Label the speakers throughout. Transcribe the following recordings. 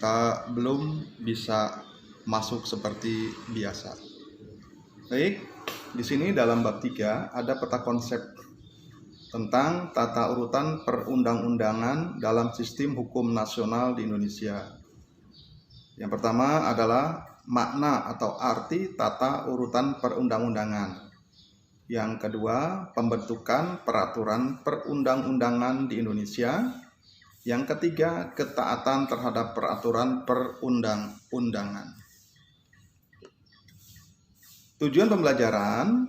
Speaker 1: kita belum bisa masuk seperti biasa. Baik, di sini dalam bab 3 ada peta konsep tentang tata urutan perundang-undangan dalam sistem hukum nasional di Indonesia. Yang pertama adalah makna atau arti tata urutan perundang-undangan. Yang kedua, pembentukan peraturan perundang-undangan di Indonesia. Yang ketiga, ketaatan terhadap peraturan perundang-undangan. Tujuan pembelajaran,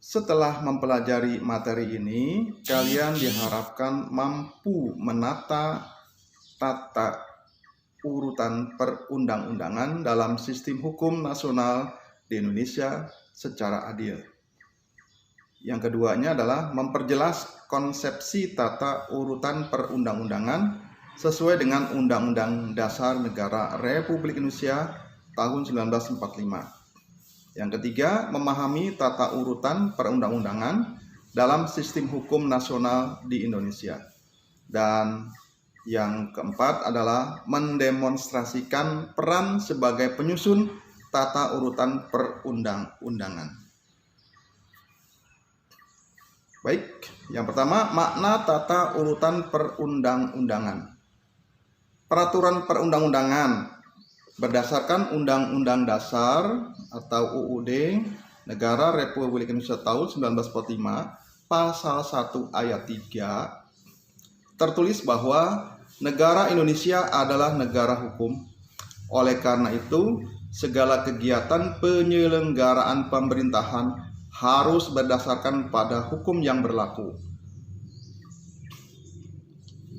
Speaker 1: setelah mempelajari materi ini, kalian diharapkan mampu menata tata urutan perundang-undangan dalam sistem hukum nasional di Indonesia secara adil. Yang keduanya adalah memperjelas konsepsi tata urutan perundang-undangan sesuai dengan Undang-Undang Dasar Negara Republik Indonesia tahun 1945. Yang ketiga, memahami tata urutan perundang-undangan dalam sistem hukum nasional di Indonesia. Dan yang keempat adalah mendemonstrasikan peran sebagai penyusun tata urutan perundang-undangan. Baik, yang pertama, makna tata urutan perundang-undangan. Peraturan perundang-undangan berdasarkan Undang-Undang Dasar atau UUD Negara Republik Indonesia tahun 1945, Pasal 1 Ayat 3, tertulis bahwa negara Indonesia adalah negara hukum. Oleh karena itu, segala kegiatan penyelenggaraan pemerintahan harus berdasarkan pada hukum yang berlaku.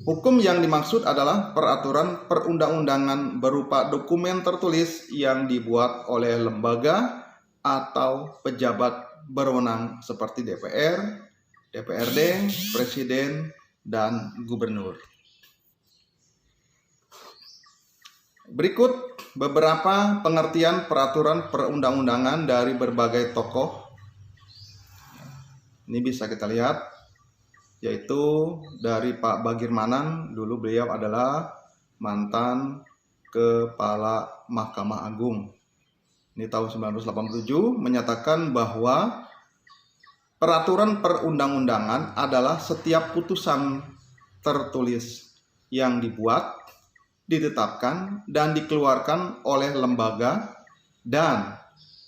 Speaker 1: Hukum yang dimaksud adalah peraturan perundang-undangan berupa dokumen tertulis yang dibuat oleh lembaga atau pejabat berwenang seperti DPR, DPRD, Presiden, dan Gubernur. Berikut beberapa pengertian peraturan perundang-undangan dari berbagai tokoh. Ini bisa kita lihat, yaitu dari Pak Bagirmanan. Dulu beliau adalah mantan Kepala Mahkamah Agung. Ini tahun 1987 menyatakan bahwa peraturan perundang-undangan adalah setiap putusan tertulis yang dibuat, ditetapkan, dan dikeluarkan oleh lembaga dan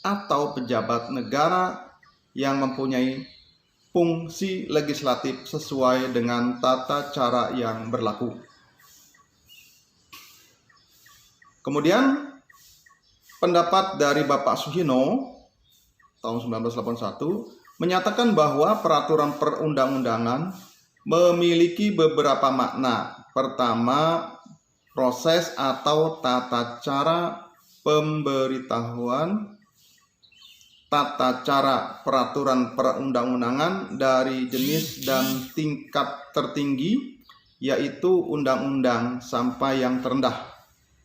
Speaker 1: atau pejabat negara yang mempunyai fungsi legislatif sesuai dengan tata cara yang berlaku. Kemudian pendapat dari Bapak Suhino tahun 1981 menyatakan bahwa peraturan perundang-undangan memiliki beberapa makna. Pertama, proses atau tata cara pemberitahuan, tata cara peraturan perundang-undangan dari jenis dan tingkat tertinggi, yaitu undang-undang, sampai yang terendah,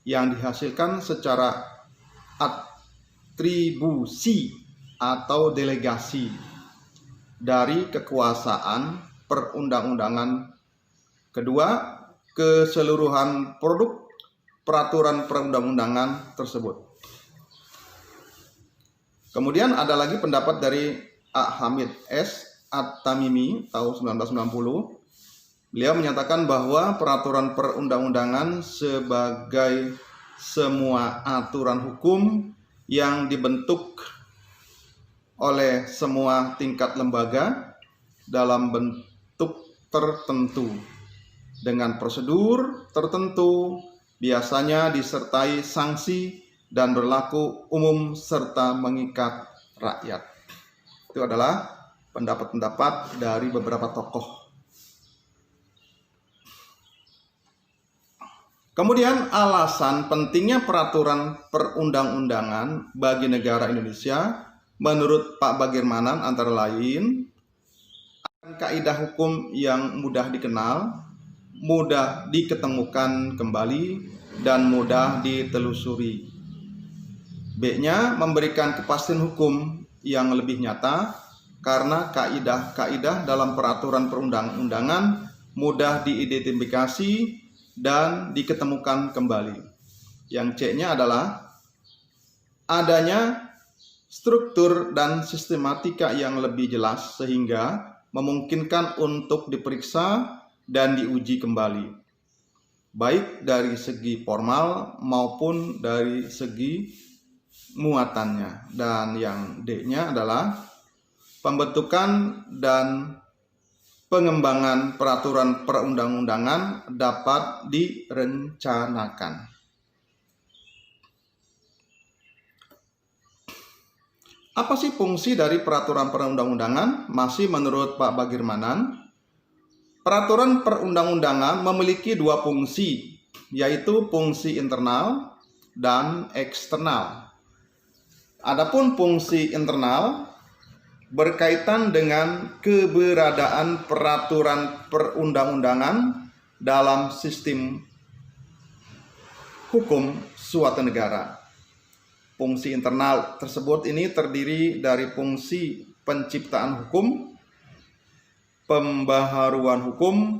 Speaker 1: yang dihasilkan secara atribusi atau delegasi dari kekuasaan perundang-undangan. Kedua, keseluruhan produk peraturan perundang-undangan tersebut. Kemudian ada lagi pendapat dari Hamid S. At-Tamimi tahun 1990. Beliau menyatakan bahwa peraturan perundang-undangan sebagai semua aturan hukum yang dibentuk oleh semua tingkat lembaga dalam bentuk tertentu dengan prosedur tertentu, biasanya disertai sanksi dan berlaku umum serta mengikat rakyat. Itu adalah pendapat-pendapat dari beberapa tokoh. Kemudian alasan pentingnya peraturan perundang-undangan bagi negara Indonesia menurut Pak Bagirmanan antara lain kaidah hukum yang mudah dikenal, mudah diketemukan kembali, dan mudah ditelusuri. B-nya memberikan kepastian hukum yang lebih nyata karena kaidah-kaidah dalam peraturan perundang-undangan mudah diidentifikasi dan diketemukan kembali. Yang C-nya adalah adanya struktur dan sistematika yang lebih jelas sehingga memungkinkan untuk diperiksa dan diuji kembali, baik dari segi formal maupun dari segi muatannya. Dan yang D-nya adalah pembentukan dan pengembangan peraturan perundang-undangan dapat direncanakan. Apa sih fungsi dari peraturan perundang-undangan? Masih menurut Pak Bagirmanan, peraturan perundang-undangan memiliki dua fungsi, yaitu fungsi internal dan eksternal. Adapun fungsi internal berkaitan dengan keberadaan peraturan perundang-undangan dalam sistem hukum suatu negara. Fungsi internal tersebut ini terdiri dari fungsi penciptaan hukum, pembaharuan hukum,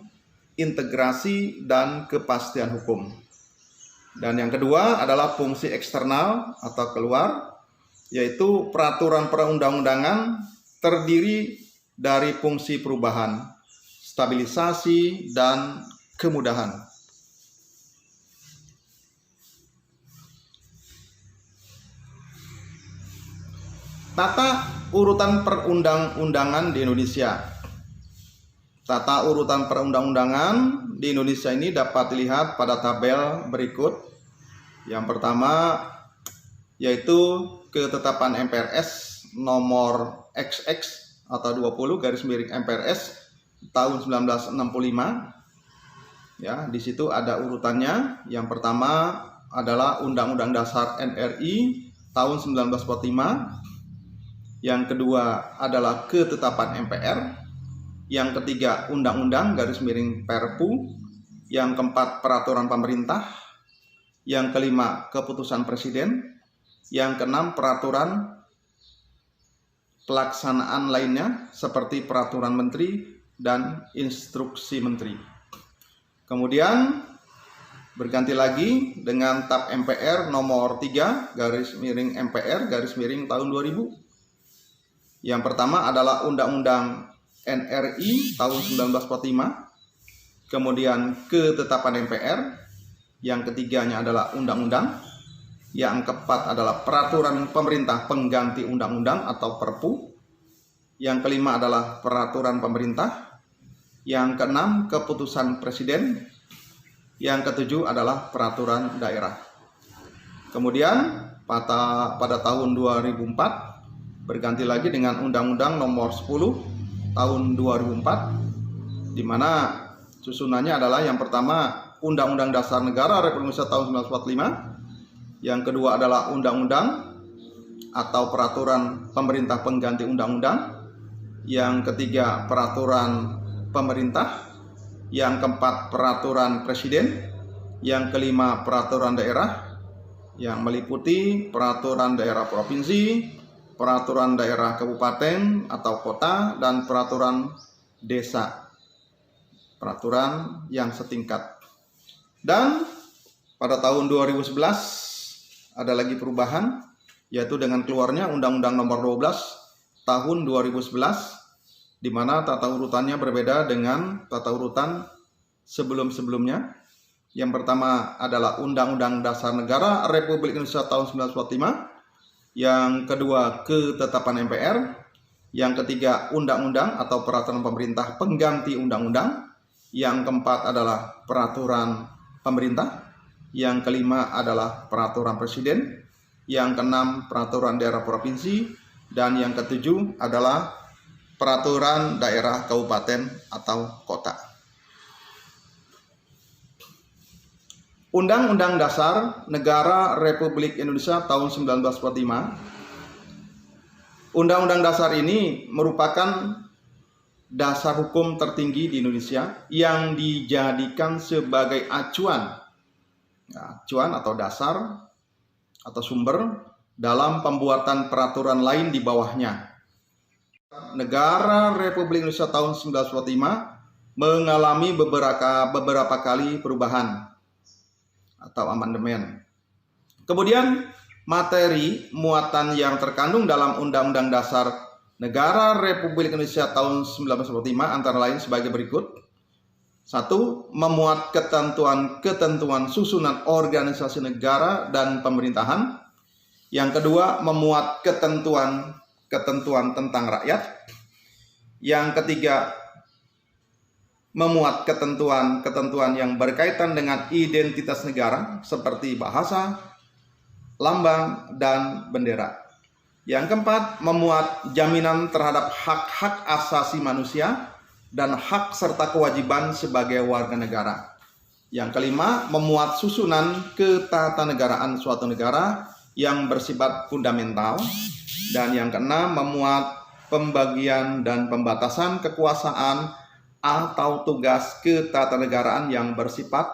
Speaker 1: integrasi, dan kepastian hukum. Dan yang kedua adalah fungsi eksternal atau keluar, yaitu peraturan perundang-undangan terdiri dari fungsi perubahan, stabilisasi, dan kemudahan. Tata urutan perundang-undangan di Indonesia. Tata urutan perundang-undangan di Indonesia ini dapat dilihat pada tabel berikut. Yang pertama yaitu ketetapan MPRS nomor XX atau 20/MPRS tahun 1965. Ya, di situ ada urutannya. Yang pertama adalah Undang-Undang Dasar NRI tahun 1945. Yang kedua adalah ketetapan MPR. Yang ketiga Undang-Undang Perpu. Yang keempat peraturan pemerintah. Yang kelima keputusan presiden. Yang keenam peraturan pelaksanaan lainnya seperti peraturan menteri dan instruksi menteri. Kemudian berganti lagi dengan TAP MPR nomor 3/MPR tahun 2000. Yang pertama adalah Undang-Undang NRI tahun 1945. Kemudian ketetapan MPR. Yang ketiganya adalah undang-undang. Yang keempat adalah peraturan pemerintah pengganti undang-undang atau Perpu. Yang kelima adalah peraturan pemerintah. Yang keenam keputusan presiden. Yang ketujuh adalah peraturan daerah. Kemudian pada tahun 2004 berganti lagi dengan Undang-Undang nomor 10 tahun 2004, di mana susunannya adalah yang pertama Undang-Undang Dasar Negara Republik Indonesia tahun 1945, yang kedua adalah Undang-Undang atau peraturan pemerintah pengganti undang-undang, yang ketiga peraturan pemerintah, yang keempat peraturan presiden, yang kelima peraturan daerah yang meliputi peraturan daerah provinsi, peraturan daerah kabupaten atau kota, dan peraturan desa, peraturan yang setingkat. Dan pada tahun 2011 ada lagi perubahan, yaitu dengan keluarnya Undang-Undang nomor 12 tahun 2011, di mana tata urutannya berbeda dengan tata urutan sebelum-sebelumnya. Yang pertama adalah Undang-Undang Dasar Negara Republik Indonesia tahun 1945. Yang kedua ketetapan MPR. Yang ketiga undang-undang atau peraturan pemerintah pengganti undang-undang. Yang keempat adalah peraturan pemerintah. Yang kelima adalah peraturan presiden. Yang keenam peraturan daerah provinsi. Dan yang ketujuh adalah peraturan daerah kabupaten atau kota. Undang-Undang Dasar Negara Republik Indonesia tahun 1945. Undang-Undang Dasar ini merupakan dasar hukum tertinggi di Indonesia yang dijadikan sebagai acuan atau dasar atau sumber dalam pembuatan peraturan lain di bawahnya. Negara Republik Indonesia tahun 1945 mengalami beberapa kali perubahan atau amandemen. Kemudian materi muatan yang terkandung dalam Undang-Undang Dasar Negara Republik Indonesia tahun 1945 antara lain sebagai berikut. 1. Memuat ketentuan susunan organisasi negara dan pemerintahan. Yang kedua, memuat ketentuan tentang rakyat. Yang ketiga, memuat ketentuan yang berkaitan dengan identitas negara seperti bahasa, lambang, dan bendera. Yang keempat, memuat jaminan terhadap hak-hak asasi manusia dan hak serta kewajiban sebagai warga negara. Yang kelima, memuat susunan ketatanegaraan suatu negara yang bersifat fundamental. Dan yang keenam, memuat pembagian dan pembatasan kekuasaan atau tugas ketatanegaraan yang bersifat